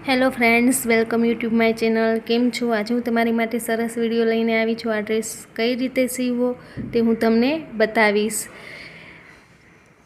Hello friends, welcome YouTube my channel. કેમ છો? આજે હું તમારી માટે સરસ વિડીયો લઈને આવી છું. આ ડ્રેસ કઈ રીતે સીવવો તે હું તમને બતાવીશ.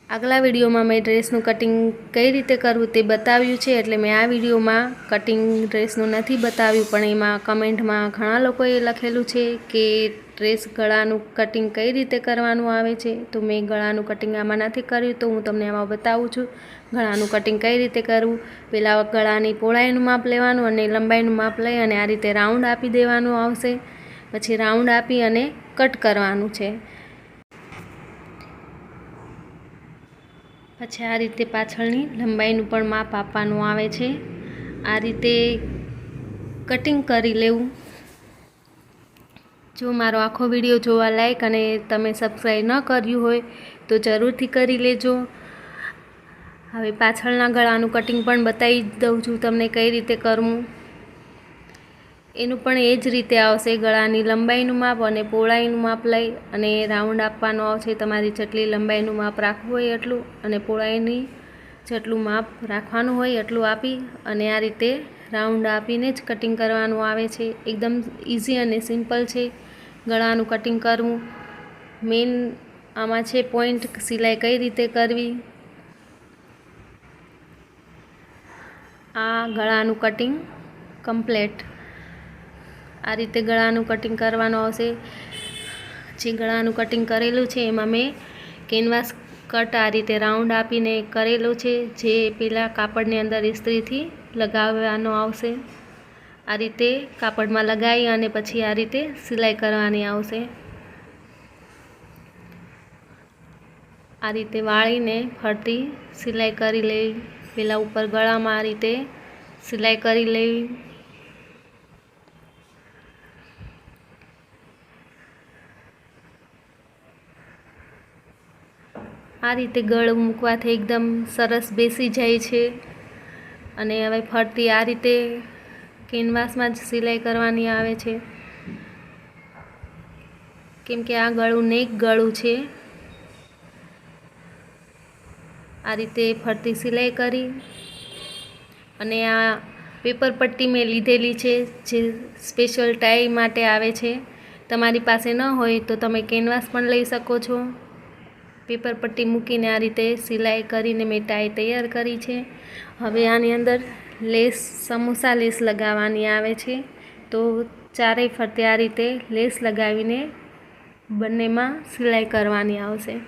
આગલા વિડીયોમાં મેં ડ્રેસનું કટિંગ કઈ રીતે કરવું તે બતાવ્યું છે, એટલે મેં આ વિડીયોમાં કટિંગ ડ્રેસનું નથી બતાવ્યું, પણ એમાં કમેન્ટમાં ઘણા લોકોએ લખેલું છે કે ડ્રેસ ગળાનું કટિંગ કઈ રીતે કરવાનું આવે છે. તો મેં ગળાનું કટિંગ આમાં નથી કર્યું, તો હું તમને આમાં બતાવું છું ગળાનું કટિંગ કઈ રીતે કરવું. પહેલાં ગળાની પહોળાઈનું માપ લેવાનું અને લંબાઈનું માપ લઈ અને આ રીતે રાઉન્ડ આપી દેવાનું આવશે. પછી રાઉન્ડ આપી અને કટ કરવાનું છે. પછી આ રીતે પાછળની લંબાઈનું પણ માપ આપવાનું આવે છે. આ રીતે કટિંગ કરી લેવું. જો મારો આખો વિડીયો જોવા લાયક અને તમે સબસ્ક્રાઈબ ન કર્યું હોય તો જરૂરથી કરી લેજો. હવે પાછળના ગળાનું કટિંગ પણ બતાવી દઉં છું તમને કઈ રીતે કરવું. એનું પણ એ જ રીતે આવશે. ગળાની લંબાઈનું માપ અને પહોળાઈનું માપ લઈ અને રાઉન્ડ આપવાનો આવશે. તમારી જેટલી લંબાઈનું માપ રાખવું હોય એટલું અને પહોળાઈની જેટલું માપ રાખવાનું હોય એટલું આપી અને આ રીતે રાઉન્ડ આપીને જ કટિંગ કરવાનું આવે છે. એકદમ ઇઝી અને સિમ્પલ છે ગળાનું કટિંગ કરવું. મેઇન આમાં છે પોઈન્ટ, સિલાઈ કઈ રીતે કરવી. આ ગળાનું કટિંગ કમ્પ્લેટ આ રીતે ગળાનું કટિંગ કરવાનું આવશે. જે ગળાનું કટિંગ કરેલું છે એમાં મેં કેનવાસ કટ આ રીતે રાઉન્ડ આપીને કરેલું છે, જે પેલા કાપડની અંદર ઇસ્ત્રીથી લગાવવાનો આવશે. આ રીતે કાપડમાં લગાવી અને પછી આ રીતે સિલાઈ કરવાની આવશે. આ રીતે વાળીને ફરતી સિલાઈ કરી લેવી. પહેલાં ઉપર ગળામાં આ રીતે સિલાઈ કરી લેવી. આ રીતે ગળું મૂકવાથી એકદમ સરસ બેસી જાય છે. અને હવે ફરતી આ રીતે કેનવાસમાં જ સિલાઈ કરવાની આવે છે, કેમ કે આ ગળું નેક ગળું છે. આ રીતે ફરતી સિલાઈ કરી અને આ પેપર પટ્ટી મેં લીધેલી છે, જે સ્પેશિયલ ટાઈ માટે આવે છે. તમારી પાસે ન હોય તો તમે કેનવાસ પણ લઈ શકો છો. પેપર પટ્ટી મૂકીને આ રીતે સિલાઈ કરીને મેં ટાઈ તૈયાર કરી છે. હવે આની અંદર લેસ, સમોસા લેસ લગાવવાની આવે છે. તો ચારેય ફરતે આ રીતે લેસ લગાવીને બંનેમાં સિલાઈ કરવાની આવશે.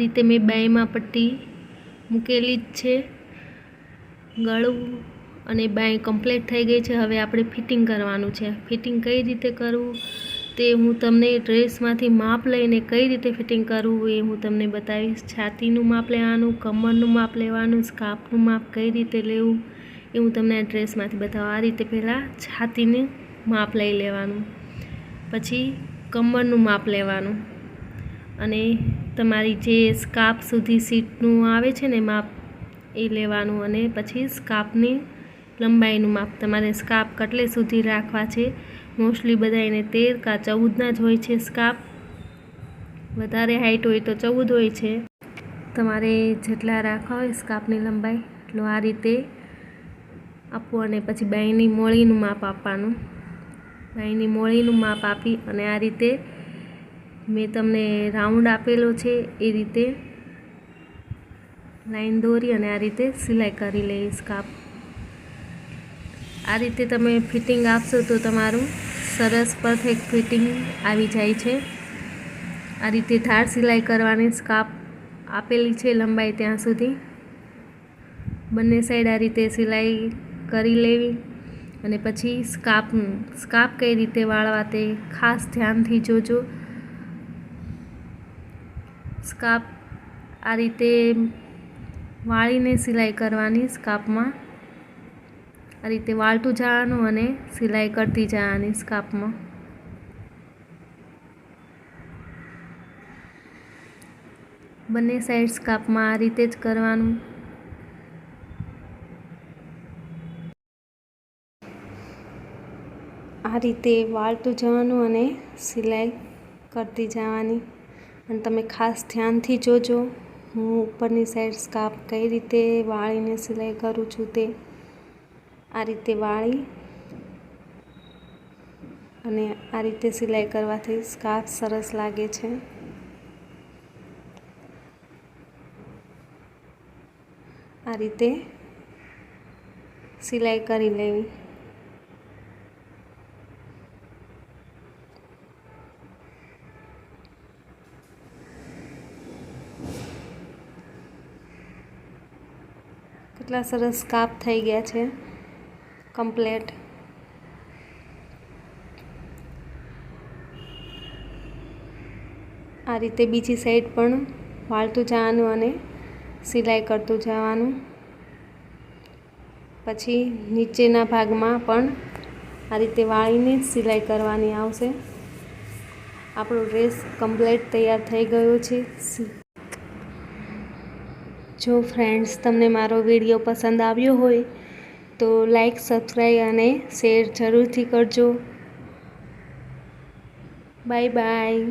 રીતે મેં બાયમાં પટ્ટી મૂકેલી જ છે. ગળું અને બાય કમ્પ્લીટ થઈ ગઈ છે. હવે આપણે ફિટિંગ કરવાનું છે. ફિટિંગ કઈ રીતે કરવું તે હું તમને ડ્રેસમાંથી માપ લઈને કઈ રીતે ફિટિંગ કરવું એ હું તમને બતાવીશ. છાતીનું માપ લેવાનું, કમરનું માપ લેવાનું, સ્કાર્ફનું માપ કઈ રીતે લેવું એ હું તમને આ ડ્રેસમાંથી બતાવું. આ રીતે પહેલાં છાતીનું માપ લઈ લેવાનું, પછી કમરનું માપ લેવાનું અને તમારી જે સ્કાર્ફ સુધી સીટનું આવે છે ને માપ એ લેવાનું અને પછી સ્કાર્ફની લંબાઈનું માપ. તમારે સ્કાર્ફ કેટલે સુધી રાખવા છે. મોસ્ટલી બધાને 13 કાં 14ના જ હોય છે સ્કાર્ફ. વધારે હાઈટ હોય તો 14 હોય છે. તમારે જેટલા રાખવા હોય સ્કાર્ફની લંબાઈ એટલું આ રીતે આપવું અને પછી બાયની મોળીનું માપ આપવાનું. બાયની મોળીનું માપ આપી અને આ રીતે મેં તમને રાઉન્ડ આપેલો છે એ રીતે લાઈન દોરી અને આ રીતે સિલાઈ કરી લઈ સ્કાર્ફ. આ રીતે તમે ફિટિંગ આપશો તો તમારું સરસ પરફેક્ટ ફિટિંગ આવી જાય છે. આ રીતે ધાર સિલાઈ કરવાની. સ્કાર્ફ આપેલી છે લંબાઈ ત્યાં સુધી. બંને સાઈડ આ રીતે સિલાઈ કરી લેવી અને પછી સ્કાર્ફ કઈ રીતે વાળવા તે ખાસ ધ્યાનથી જોજો. સ્કાર્ફ આ રીતે વાળીને સિલાઈ કરવાની. સ્કાર્ફમાં આ રીતે વાળતું જવાનું અને સિલાઈ કરતી જવાની સ્કાર્ફમાં. બંને સાઈડ સ્કાર્ફમાં આ રીતે જ કરવાનું. આ રીતે વાળતું જવાનું અને સિલાઈ કરતી જવાની. અને તમે ખાસ ધ્યાનથી જોજો હું ઉપરની સાઈડ સ્કાર્ફ કઈ રીતે વાળીને સિલાઈ કરું છું તે. આ રીતે વાળી અને આ રીતે સિલાઈ કરવાથી સ્કાર્ફ સરસ લાગે છે. આ રીતે સિલાઈ કરી લેવી. કેટલા સરસ સ્કાર્ફ થઈ ગયા છે કમ્પ્લીટ. આ રીતે બીજી સાઈડ પણ વાળતું જવાનું અને સિલાઈ કરતું જવાનું. પછી નીચેના ભાગમાં પણ આ રીતે વાળીને સિલાઈ કરવાની આવશે. આપણો ડ્રેસ કમ્પ્લીટ તૈયાર થઈ ગયો છે. જો ફ્રેન્ડ્સ તમને મારો વિડીયો પસંદ આવ્યો હોય તો લાઈક, સબસ્ક્રાઈબ અને શેર જરૂરથી કરજો. Bye bye.